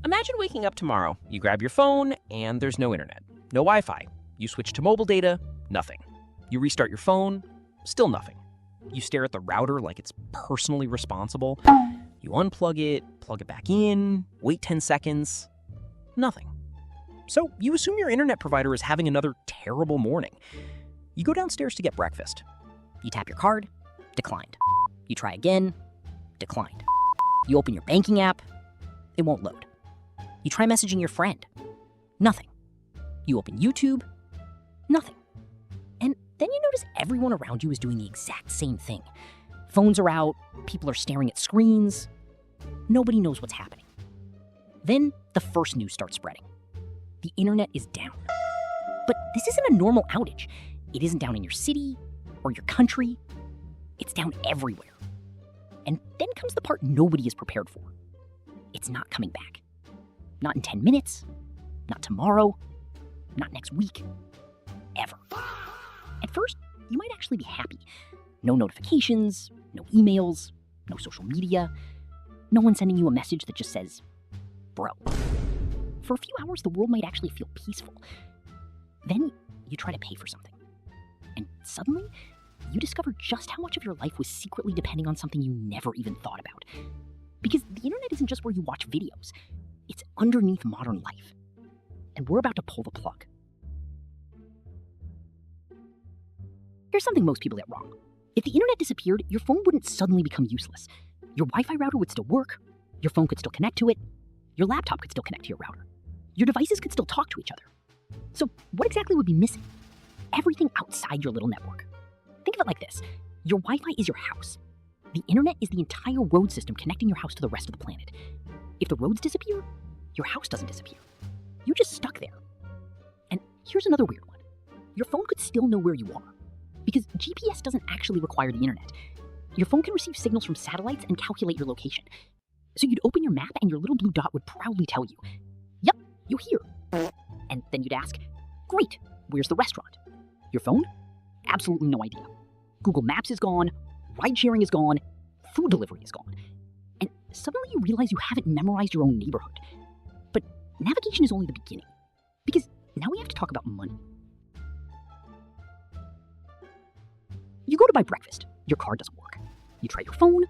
Imagine waking up tomorrow. You grab your phone, and there's no internet, no Wi-Fi. You switch to mobile data, nothing. You restart your phone, still nothing. You stare at the router like it's personally responsible. You unplug it, plug it back in, wait 10 seconds, nothing. So you assume your internet provider is having another terrible morning. You go downstairs to get breakfast. You tap your card, declined. You try again, declined. You open your banking app, it won't load. You try messaging your friend, nothing. You open YouTube, nothing. And then you notice everyone around you is doing the exact same thing. Phones are out, people are staring at screens. Nobody knows what's happening. Then the first news starts spreading. The internet is down. But this isn't a normal outage. It isn't down in your city or your country. It's down everywhere. And then comes the part nobody is prepared for. It's not coming back. Not in 10 minutes, not tomorrow, not next week, ever. At first, you might actually be happy. No notifications, no emails, no social media, no one sending you a message that just says, bro. For a few hours, the world might actually feel peaceful. Then you try to pay for something. And suddenly, you discover just how much of your life was secretly depending on something you never even thought about. Because the internet isn't just where you watch videos. It's underneath modern life. And we're about to pull the plug. Here's something most people get wrong. If the internet disappeared, your phone wouldn't suddenly become useless. Your Wi-Fi router would still work, your phone could still connect to it, your laptop could still connect to your router. Your devices could still talk to each other. So what exactly would be missing? Everything outside your little network. Think of it like this. Your Wi-Fi is your house. The internet is the entire road system connecting your house to the rest of the planet. If the roads disappear, your house doesn't disappear. You're just stuck there. And here's another weird one. Your phone could still know where you are, because GPS doesn't actually require the internet. Your phone can receive signals from satellites and calculate your location. So you'd open your map and your little blue dot would proudly tell you, yep, you're here. And then you'd ask, great, where's the restaurant? Your phone? Absolutely no idea. Google Maps is gone, ride-sharing is gone, food delivery is gone. And suddenly you realize you haven't memorized your own neighborhood. But navigation is only the beginning, because now we have to talk about money. You go to buy breakfast, your card doesn't work. You try your phone,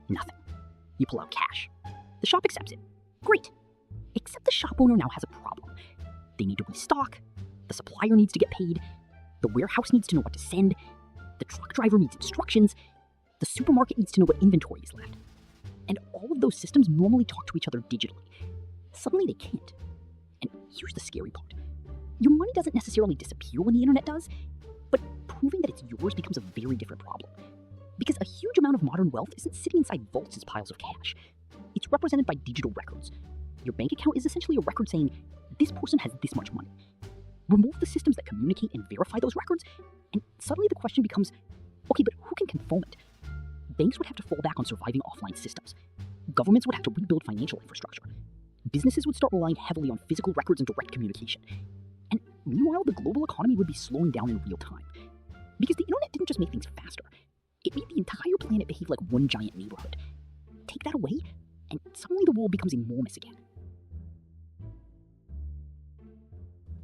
nothing. You pull out cash. The shop accepts it. Great. Except the shop owner now has a problem. They need to restock, the supplier needs to get paid, the warehouse needs to know what to send, the truck driver needs instructions, the supermarket needs to know what inventory is left. And all of those systems normally talk to each other digitally. Suddenly they can't. And here's the scary part. Your money doesn't necessarily disappear when the internet does, but proving that it's yours becomes a very different problem. Because a huge amount of modern wealth isn't sitting inside vaults as piles of cash. It's represented by digital records. Your bank account is essentially a record saying, this person has this much money. Remove the systems that communicate and verify those records, and suddenly the question becomes, okay, but who can confirm it? Banks would have to fall back on surviving offline systems. Governments would have to rebuild financial infrastructure. Businesses would start relying heavily on physical records and direct communication. And meanwhile, the global economy would be slowing down in real time. Because the internet didn't just make things faster. It made the entire planet behave like one giant neighborhood. Take that away, and suddenly the world becomes enormous again.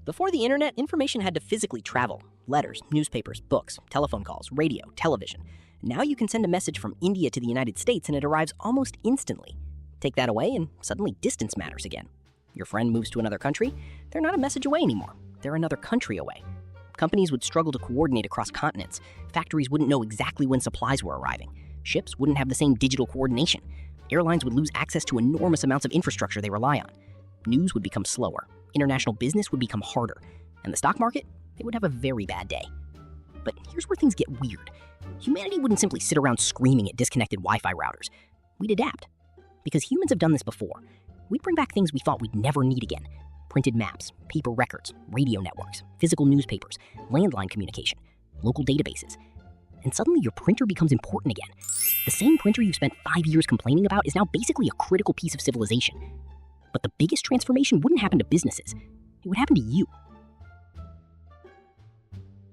Before the internet, information had to physically travel. Letters, newspapers, books, telephone calls, radio, television. Now you can send a message from India to the United States and it arrives almost instantly. Take that away and suddenly distance matters again. Your friend moves to another country, they're not a message away anymore. They're another country away. Companies would struggle to coordinate across continents. Factories wouldn't know exactly when supplies were arriving. Ships wouldn't have the same digital coordination. Airlines would lose access to enormous amounts of infrastructure they rely on. News would become slower. International business would become harder. And the stock market, it would have a very bad day. But here's where things get weird. Humanity wouldn't simply sit around screaming at disconnected Wi-Fi routers. We'd adapt. Because humans have done this before. We'd bring back things we thought we'd never need again. Printed maps, paper records, radio networks, physical newspapers, landline communication, local databases. And suddenly your printer becomes important again. The same printer you spent 5 years complaining about is now basically a critical piece of civilization. But the biggest transformation wouldn't happen to businesses. It would happen to you.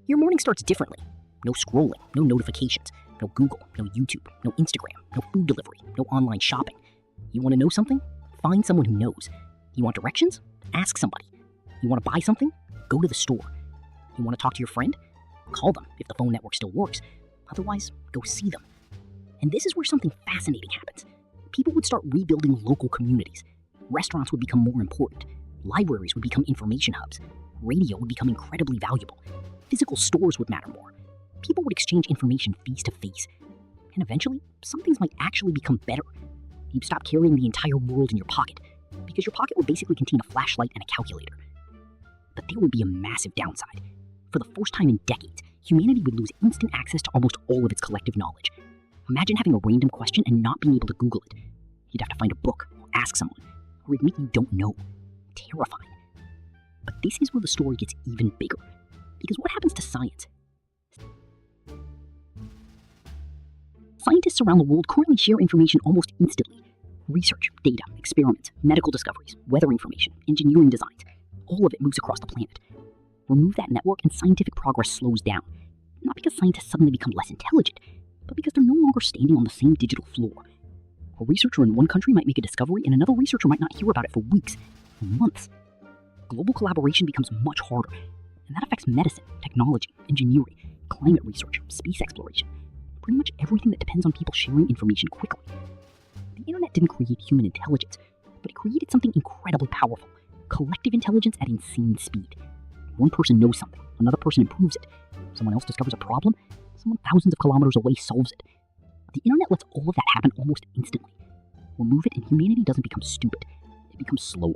Your morning starts differently. No scrolling, no notifications, no Google, no YouTube, no Instagram, no food delivery, no online shopping. You want to know something? Find someone who knows. You want directions? Ask somebody. You want to buy something? Go to the store. You want to talk to your friend? Call them if the phone network still works. Otherwise, go see them. And this is where something fascinating happens. People would start rebuilding local communities. Restaurants would become more important. Libraries would become information hubs. Radio would become incredibly valuable. Physical stores would matter more. People would exchange information face to face. And eventually, some things might actually become better. You'd stop carrying the entire world in your pocket, because your pocket would basically contain a flashlight and a calculator. But there would be a massive downside. For the first time in decades, humanity would lose instant access to almost all of its collective knowledge. Imagine having a random question and not being able to Google it. You'd have to find a book, or ask someone, or admit you don't know. Terrifying. But this is where the story gets even bigger. Because what happens to science? Scientists around the world currently share information almost instantly. Research, data, experiments, medical discoveries, weather information, engineering designs, all of it moves across the planet. Remove that network and scientific progress slows down. Not because scientists suddenly become less intelligent, but because they're no longer standing on the same digital floor. A researcher in one country might make a discovery and another researcher might not hear about it for weeks or months. Global collaboration becomes much harder, and that affects medicine, technology, engineering, climate research, space exploration, pretty much everything that depends on people sharing information quickly. The internet didn't create human intelligence, but it created something incredibly powerful, collective intelligence at insane speed. One person knows something, another person improves it, someone else discovers a problem, someone thousands of kilometers away solves it. The internet lets all of that happen almost instantly. Remove it and humanity doesn't become stupid, it becomes slower.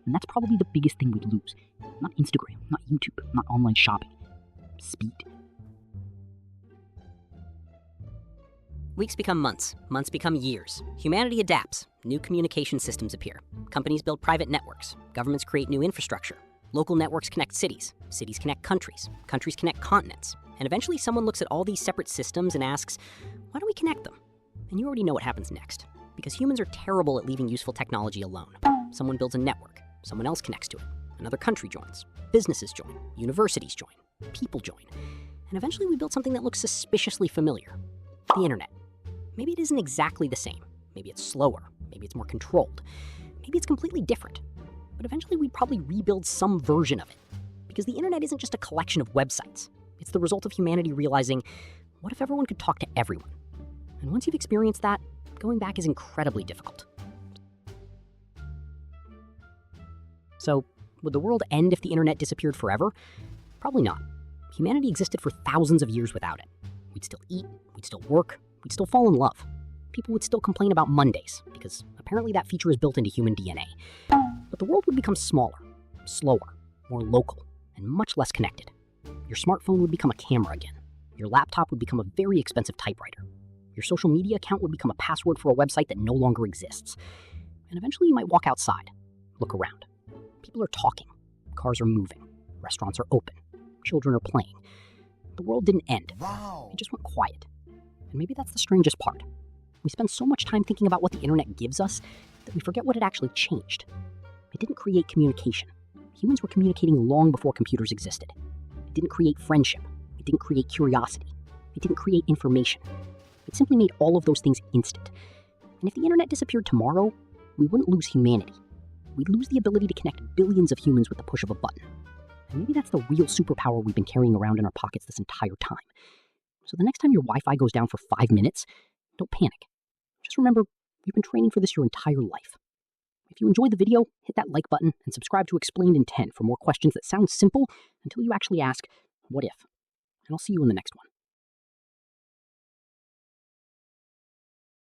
And that's probably the biggest thing we'd lose. Not Instagram, not YouTube, not online shopping. Speed. Weeks become months, months become years. Humanity adapts, new communication systems appear. Companies build private networks, governments create new infrastructure. Local networks connect cities, cities connect countries, countries connect continents. And eventually someone looks at all these separate systems and asks, why don't we connect them? And you already know what happens next, because humans are terrible at leaving useful technology alone. Someone builds a network, someone else connects to it, another country joins, businesses join, universities join, people join. And eventually we build something that looks suspiciously familiar, the internet. Maybe it isn't exactly the same. Maybe it's slower. Maybe it's more controlled. Maybe it's completely different. But eventually we'd probably rebuild some version of it. Because the internet isn't just a collection of websites. It's the result of humanity realizing, what if everyone could talk to everyone? And once you've experienced that, going back is incredibly difficult. So, would the world end if the internet disappeared forever? Probably not. Humanity existed for thousands of years without it. We'd still eat, we'd still work, we'd still fall in love. People would still complain about Mondays, because apparently that feature is built into human DNA. But the world would become smaller, slower, more local, and much less connected. Your smartphone would become a camera again. Your laptop would become a very expensive typewriter. Your social media account would become a password for a website that no longer exists. And eventually you might walk outside, look around. People are talking, cars are moving, restaurants are open, children are playing. The world didn't end. Wow. It just went quiet. And maybe that's the strangest part. We spend so much time thinking about what the internet gives us that we forget what it actually changed. It didn't create communication. Humans were communicating long before computers existed. It didn't create friendship. It didn't create curiosity. It didn't create information. It simply made all of those things instant. And if the internet disappeared tomorrow, we wouldn't lose humanity. We'd lose the ability to connect billions of humans with the push of a button. And maybe that's the real superpower we've been carrying around in our pockets this entire time. So the next time your Wi-Fi goes down for 5 minutes, don't panic. Just remember, you've been training for this your entire life. If you enjoyed the video, hit that like button and subscribe to Explained in 10 for more questions that sound simple until you actually ask, what if? And I'll see you in the next one.